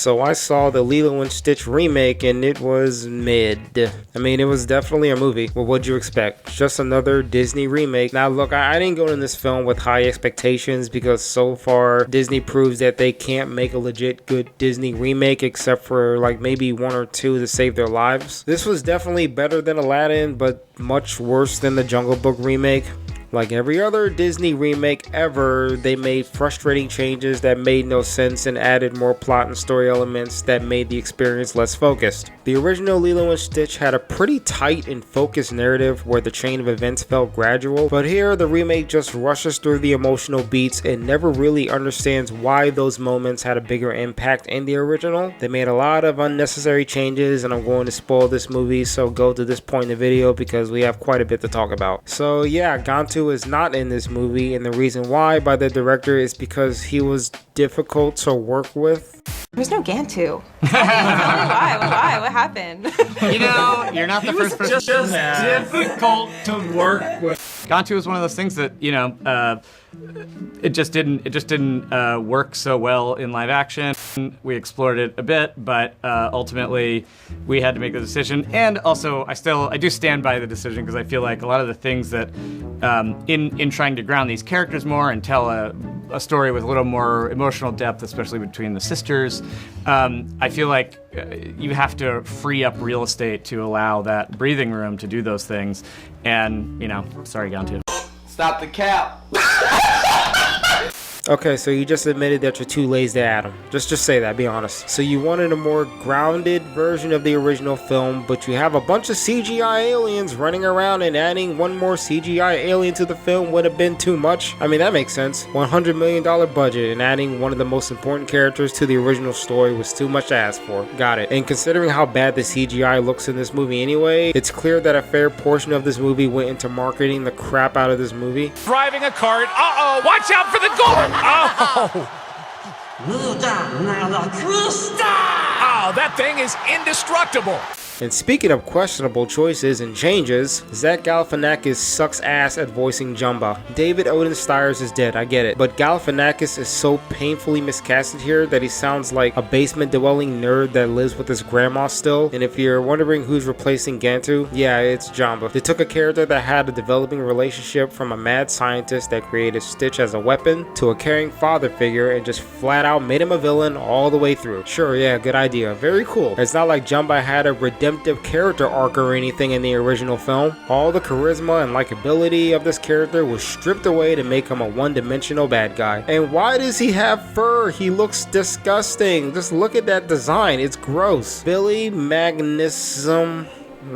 So I saw the Lilo and Stitch remake and it was mid. I mean, it was definitely a movie. Well, what'd you expect? Just another Disney remake. Now look, I didn't go in this film with high expectations because so far Disney proves that they can't make a legit good Disney remake except for like maybe one or two to save their lives. This was definitely better than Aladdin, but much worse than the Jungle Book remake. Like every other Disney remake ever, they made frustrating changes that made no sense and added more plot and story elements that made the experience less focused. The original Lilo and Stitch had a pretty tight and focused narrative where the chain of events felt gradual, but here the remake just rushes through the emotional beats and never really understands why those moments had a bigger impact in the original. They made a lot of unnecessary changes and I'm going to spoil this movie, so go to this point in the video because we have quite a bit to talk about. So yeah, Gantu is not in this movie, and the reason why by the director is because he was difficult to work with. There's no Gantu. Tell me why? What happened? You know, you're not the first person. Just difficult to work with. Gantu is one of those things that, you know, it just didn't work so well in live action. We explored it a bit, but ultimately we had to make the decision. And also, I do stand by the decision because I feel like a lot of the things that in trying to ground these characters more and tell a story with a little more emotional depth, especially between the sisters, I feel like you have to free up real estate to allow that breathing room to do those things. And, you know, sorry, Gantu. Stop the cap. Okay, so you just admitted that you're too lazy to add them. Just say that, be honest. So you wanted a more grounded version of the original film, but you have a bunch of CGI aliens running around, and adding one more CGI alien to the film would have been too much. I mean, that makes sense. $100 million budget, and adding one of the most important characters to the original story was too much to ask for. Got it. And considering how bad the CGI looks in this movie anyway, it's clear that a fair portion of this movie went into marketing the crap out of this movie. Driving a cart. Uh-oh, watch out for the goal! Oh! Oh, that thing is indestructible! And speaking of questionable choices and changes, Zach Galifianakis sucks ass at voicing Jumba. David Odin Stiers is dead, I get it, but Galifianakis is so painfully miscasted here that he sounds like a basement-dwelling nerd that lives with his grandma still. And if you're wondering who's replacing Gantu, yeah, it's Jumba. They took a character that had a developing relationship from a mad scientist that created Stitch as a weapon to a caring father figure and just flat out made him a villain all the way through. Sure, yeah, good idea. Very cool. It's not like Jumba had a redemptive character arc or anything in the original film. All the charisma and likability of this character was stripped away to make him a one-dimensional bad guy. And why does he have fur? He looks disgusting. Just look at that design. It's gross. Billy Magnuson,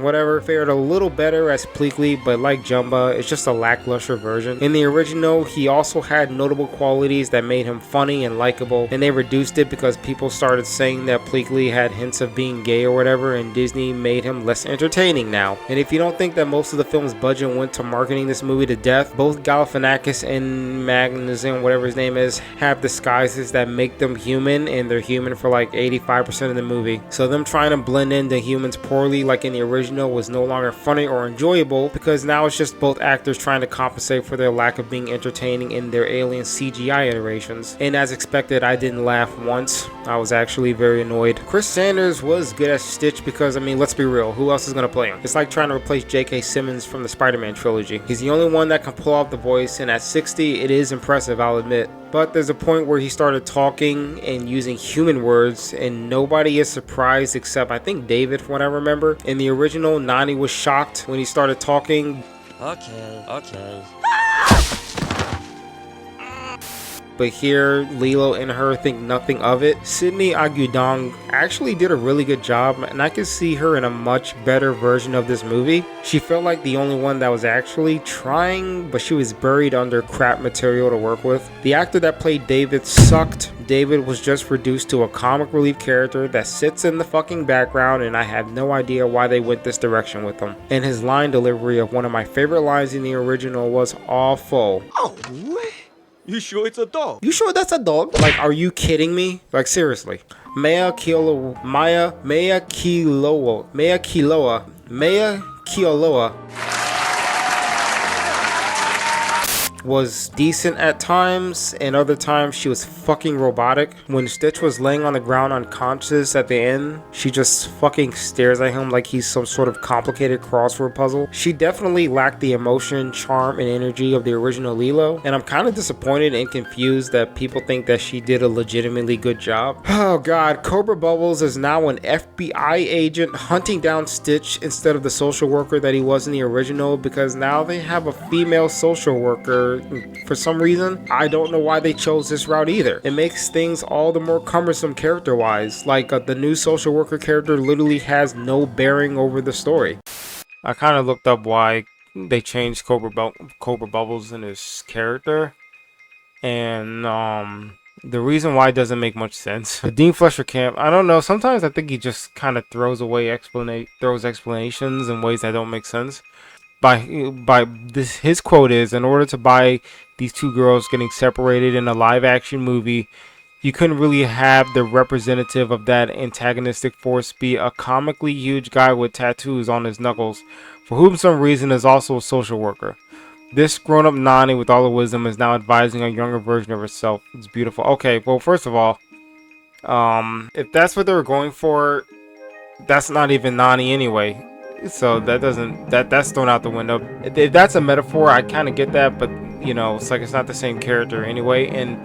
whatever, fared a little better as Pleakley, but like Jumba, it's just a lackluster version. In the original, he also had notable qualities that made him funny and likable, and they reduced it because people started saying that Pleakley had hints of being gay or whatever, and Disney made him less entertaining now. And if you don't think that most of the film's budget went to marketing this movie to death, both Galifianakis and Magnuson, whatever his name is, have disguises that make them human, and they're human for like 85% of the movie. So them trying to blend into humans poorly like in the original was no longer funny or enjoyable because now it's just both actors trying to compensate for their lack of being entertaining in their alien CGI iterations. And as expected, I didn't laugh once. I was actually very annoyed. Chris Sanders was good as Stitch because, I mean, let's be real, who else is going to play him? It's like trying to replace J.K. Simmons from the Spider-Man trilogy. He's the only one that can pull off the voice, and at 60, it is impressive, I'll admit. But there's a point where he started talking and using human words, and nobody is surprised except I think David, from what I remember. In the original, Nani was shocked when he started talking. Okay. But here, Lilo and her think nothing of it. Sydney Agudong actually did a really good job, and I could see her in a much better version of this movie. She felt like the only one that was actually trying, but she was buried under crap material to work with. The actor that played David sucked. David was just reduced to a comic relief character that sits in the fucking background, and I have no idea why they went this direction with him. And his line delivery of one of my favorite lines in the original was awful. Oh, you sure it's a dog? You sure that's a dog? Like, are you kidding me? Like, seriously. Mea Kiloa. was decent at times, and other times she was fucking robotic. When Stitch was laying on the ground unconscious at the end, she just fucking stares at him like he's some sort of complicated crossword puzzle. She definitely lacked the emotion, charm, and energy of the original Lilo, and I'm kind of disappointed and confused that people think that she did a legitimately good job. Oh god, Cobra Bubbles is now an FBI agent hunting down Stitch instead of the social worker that he was in the original, because now they have a female social worker. For some reason, I don't know why they chose this route either. It makes things all the more cumbersome character wise, like the new social worker character literally has no bearing over the story. I kind of looked up why they changed Cobra Bubbles in his character, and the reason why doesn't make much sense. The Dean Fletcher camp, I don't know, sometimes I think he just kind of throws explanations in ways that don't make sense. His quote is, in order to buy these two girls getting separated in a live action movie, you couldn't really have the representative of that antagonistic force be a comically huge guy with tattoos on his knuckles, for whom some reason is also a social worker. This grown-up Nani with all the wisdom is now advising a younger version of herself. It's beautiful. Okay, well, first of all, if that's what they were going for, that's not even Nani anyway. So that's thrown out the window. If that's a metaphor, I kind of get that, but you know, it's like it's not the same character anyway. And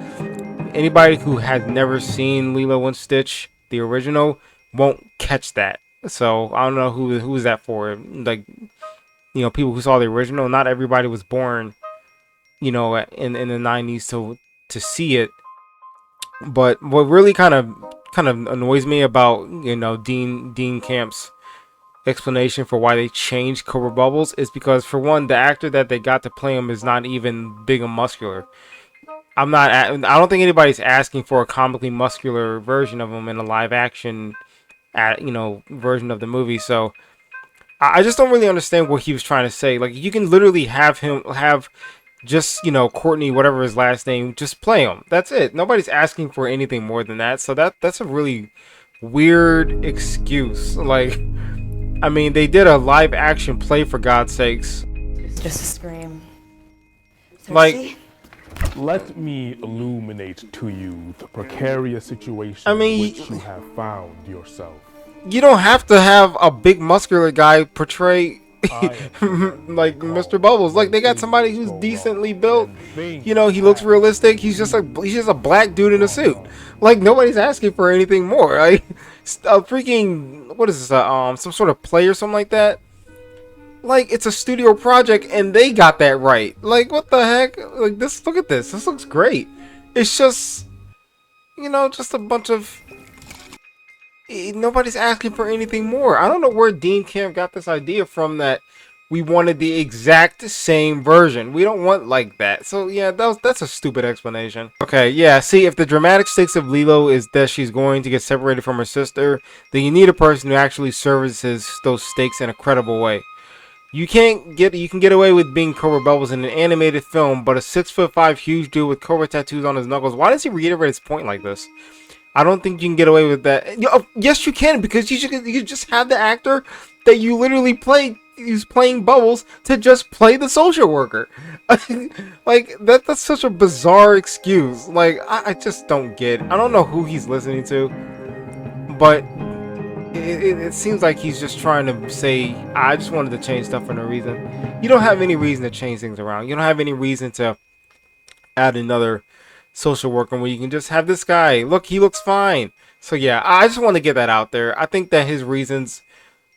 anybody who has never seen Lilo and Stitch, the original, won't catch that. So I don't know who is that for. Like, you know, people who saw the original. Not everybody was born, you know, in the 90s to see it. But what really kind of annoys me about, you know, Dean Camp's explanation for why they changed Cobra Bubbles is because, for one, the actor that they got to play him is not even big and muscular. I don't think anybody's asking for a comically muscular version of him in a live action, version of the movie. So I just don't really understand what he was trying to say. Like, you can literally have just, you know, Courtney, whatever his last name, just play him. That's it. Nobody's asking for anything more than that. So that's a really weird excuse. Like, I mean, they did a live action play, for God's sakes. Just a scream. Thirsty? Like, let me illuminate to you the precarious situation I mean, in which you have found yourself. You don't have to have a big muscular guy portray like Mr. Bubbles. Like, they got somebody who's decently built. You know, he looks realistic. He's just a black dude in a suit. Like, nobody's asking for anything more. Like, a freaking, what is this? Some sort of play or something like that. Like, it's a studio project and they got that right. Like, what the heck? Like, look at this. This looks great. It's just, you know, just a bunch of. Nobody's asking for anything more. I don't know where Dean Camp got this idea from that we wanted the exact same version. We don't want like that. So yeah, that's a stupid explanation. Okay, yeah, see, if the dramatic stakes of Lilo is that she's going to get separated from her sister, then you need a person who actually services those stakes in a credible way. You can get away with being Cobra Bubbles in an animated film, but a 6'5" huge dude with Cobra tattoos on his knuckles. Why does he reiterate his point like this? I don't think you can get away with that. Yes, you can, because you just have the actor that you literally he's playing Bubbles to just play the social worker. Like, that's such a bizarre excuse. Like, I just don't get it. I don't know who he's listening to, but it seems like he's just trying to say, I just wanted to change stuff for no reason. You don't have any reason to change things around. You don't have any reason to add another social worker where you can just have this guy. Look, he looks fine. So yeah, I just want to get that out there. I think that his reasons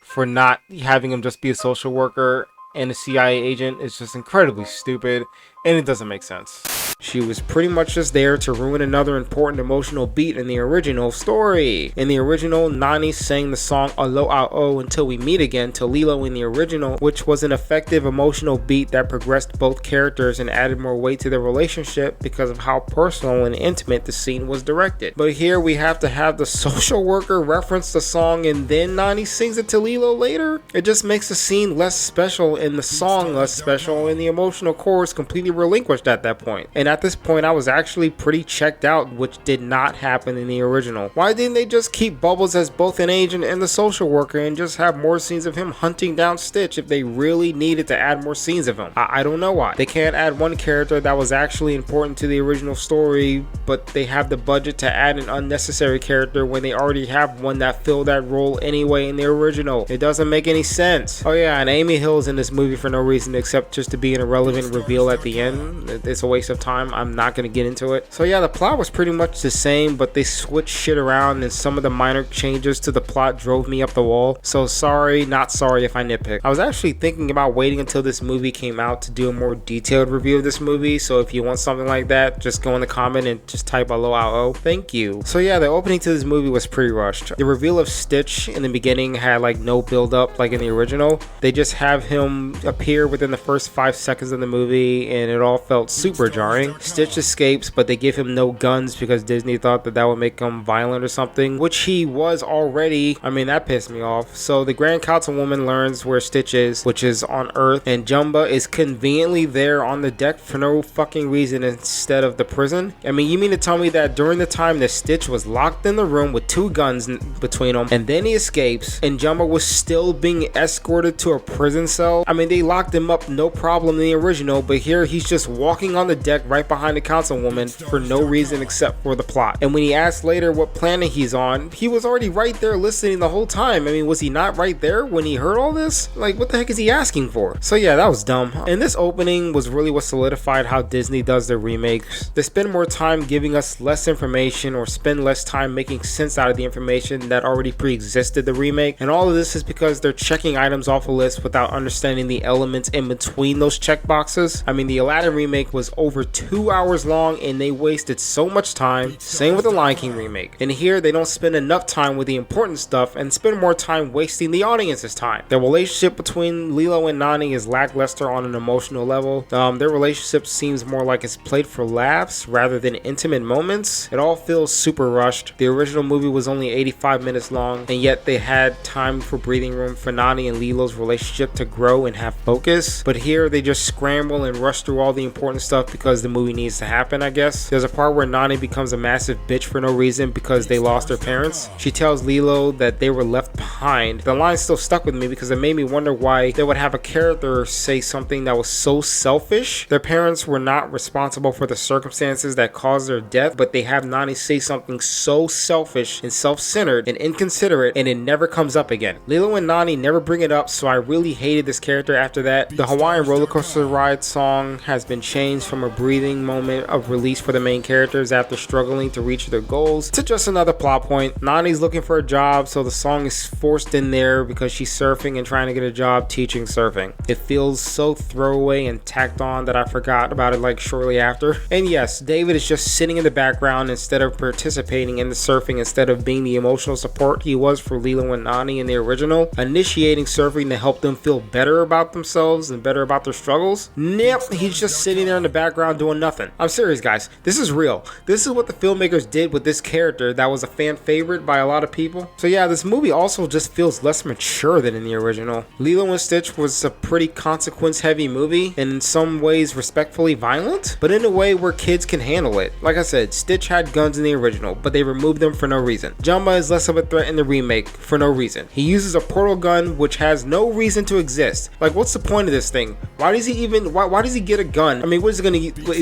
for not having him just be a social worker and a CIA agent is just incredibly stupid, and it doesn't make sense. She was pretty much just there to ruin another important emotional beat in the original story. In the original, Nani sang the song Alo-A-O Until We Meet Again to Lilo in the original, which was an effective emotional beat that progressed both characters and added more weight to their relationship because of how personal and intimate the scene was directed. But here we have to have the social worker reference the song and then Nani sings it to Lilo later? It just makes the scene less special and the song less special, and the emotional core is completely relinquished at that point. And at this point I was actually pretty checked out, which did not happen in the original. Why didn't they just keep Bubbles as both an agent and the social worker and just have more scenes of him hunting down Stitch if they really needed to add more scenes of him? I don't know why. They can't add one character that was actually important to the original story, but they have the budget to add an unnecessary character when they already have one that filled that role anyway in the original. It doesn't make any sense. Oh yeah, and Amy Hill's in this movie for no reason except just to be an irrelevant reveal at the end. It's a waste of time. I'm not going to get into it. So yeah, the plot was pretty much the same, but they switched shit around and some of the minor changes to the plot drove me up the wall. So sorry, not sorry if I nitpick. I was actually thinking about waiting until this movie came out to do a more detailed review of this movie, so if you want something like that, just go in the comment and just type LOL. Thank you. So yeah, the opening to this movie was pretty rushed. The reveal of Stitch in the beginning had like no build up like in the original. They just have him appear within the first 5 seconds of the movie and it all felt super jarring. Stitch escapes, but they give him no guns because Disney thought that would make him violent or something, which he was already. I mean, that pissed me off. So the Grand Councilwoman learns where Stitch is, which is on Earth, and Jumba is conveniently there on the deck for no fucking reason instead of the prison. I mean, you mean to tell me that during the time that Stitch was locked in the room with 2 guns between them, and then he escapes, and Jumba was still being escorted to a prison cell? I mean, they locked him up no problem in the original, but here he's just walking on the deck right behind the Councilwoman for no reason except for the plot. And when he asked later what planet he's on, he was already right there listening the whole time. I mean, was he not right there when he heard all this? Like, what the heck is he asking for? So yeah, that was dumb. And this opening was really what solidified how Disney does their remakes. They spend more time giving us less information or spend less time making sense out of the information that already pre-existed the remake. And all of this is because they're checking items off a list without understanding the elements in between those checkboxes. I mean, the Aladdin remake was over 2 hours long and they wasted so much time. Same with the Lion King remake. And here they don't spend enough time with the important stuff and spend more time wasting the audience's time. The relationship between Lilo and Nani is lackluster on an emotional level. Their relationship seems more like it's played for laughs rather than intimate moments. It all feels super rushed. The original movie was only 85 minutes long, and yet they had time for breathing room for Nani and Lilo's relationship to grow and have focus. But here they just scramble and rush through all the important stuff because the movie needs to happen, I guess. There's a part where Nani becomes a massive bitch for no reason because they lost their parents. She tells Lilo that they were left behind. The line still stuck with me because it made me wonder why they would have a character say something that was so selfish. Their parents were not responsible for the circumstances that caused their death, but they have Nani say something so selfish and self-centered and inconsiderate, and it never comes up again. Lilo and Nani never bring it up, so I really hated this character after that. The Hawaiian roller coaster ride song has been changed from a breathing moment of release for the main characters after struggling to reach their goals to just another plot point. Nani's looking for a job, so the song is forced in there because she's surfing and trying to get a job teaching surfing. It feels so throwaway and tacked on that I forgot about it like shortly after. And yes, David is just sitting in the background instead of participating in the surfing, instead of being the emotional support he was for Lilo and Nani in the original, initiating surfing to help them feel better about themselves and better about their struggles. Nope, he's just sitting there in the background doing nothing. I'm serious, guys. This is real. This is what the filmmakers did with this character that was a fan favorite by a lot of people. So yeah, this movie also just feels less mature than in the original. Lilo and Stitch was a pretty consequence heavy movie and in some ways respectfully violent, but in a way where kids can handle it. Like I said, Stitch had guns in the original, but they removed them for no reason. Jumba is less of a threat in the remake for no reason. He uses a portal gun which has no reason to exist. Like, what's the point of this thing? Why does he even, why does he get a gun? I mean, what is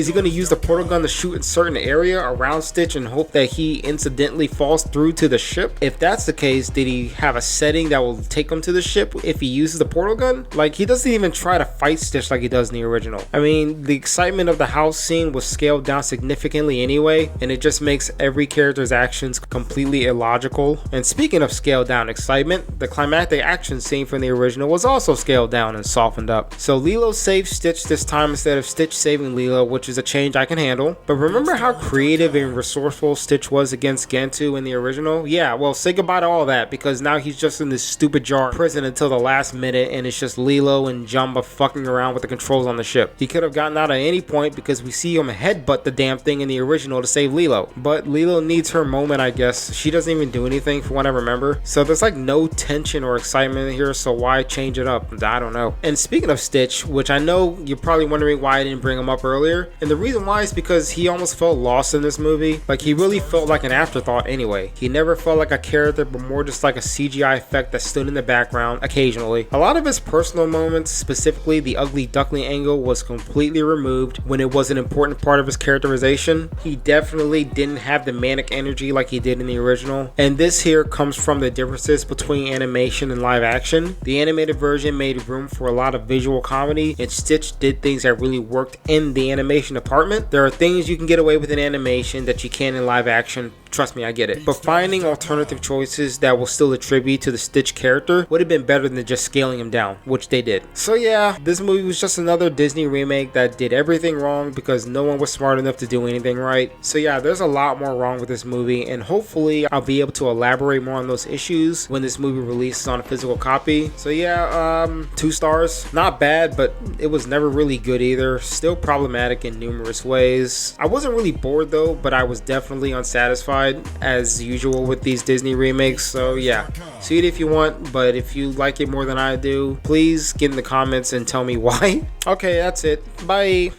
he gonna use the portal gun to shoot in certain area around Stitch and hope that he incidentally falls through to the ship? If that's the case, did he have a setting that will take him to the ship if he uses the portal gun? Like, he doesn't even try to fight Stitch like he does in the original. I mean, the excitement of the house scene was scaled down significantly anyway, and it just makes every character's actions completely illogical. And speaking of scaled down excitement, the climactic action scene from the original was also scaled down and softened up. So Lilo saves Stitch this time instead of Stitch saving Lilo, which is a change I can handle. But remember how creative and resourceful Stitch was against Gantu in the original? Yeah, well, say goodbye to all that because now he's just in this stupid jar prison until the last minute and it's just Lilo and Jumba fucking around with the controls on the ship. He could have gotten out at any point because we see him headbutt the damn thing in the original to save Lilo. But Lilo needs her moment, I guess. She doesn't even do anything from what I remember. So there's like no tension or excitement here, so why change it up? I don't know. And speaking of Stitch, which I know you're probably wondering why I didn't bring him up earlier, And the reason why is because he almost felt lost in this movie. Like, he really felt like an afterthought anyway. He never felt like a character, but more just like a CGI effect that stood in the background occasionally. A lot of his personal moments, specifically the ugly duckling angle, was completely removed when it was an important part of his characterization. He definitely didn't have the manic energy like he did in the original. And this here comes from the differences between animation and live action. The animated version made room for a lot of visual comedy, and Stitch did things that really worked in the animation department. There are things you can get away with in animation that you can in live action. Trust me, I get it. But finding alternative choices that will still attribute to the Stitch character would have been better than just scaling him down, which they did. So yeah, this movie was just another Disney remake that did everything wrong because no one was smart enough to do anything right. So yeah, there's a lot more wrong with this movie, and hopefully I'll be able to elaborate more on those issues when this movie releases on a physical copy. So yeah, 2 stars. Not bad, but it was never really good either. Still problematic in numerous ways. I wasn't really bored though, but I was definitely unsatisfied as usual with these Disney remakes. So yeah, see it if you want, but if you like it more than I do, please get in the comments and tell me why. Okay, that's it. Bye.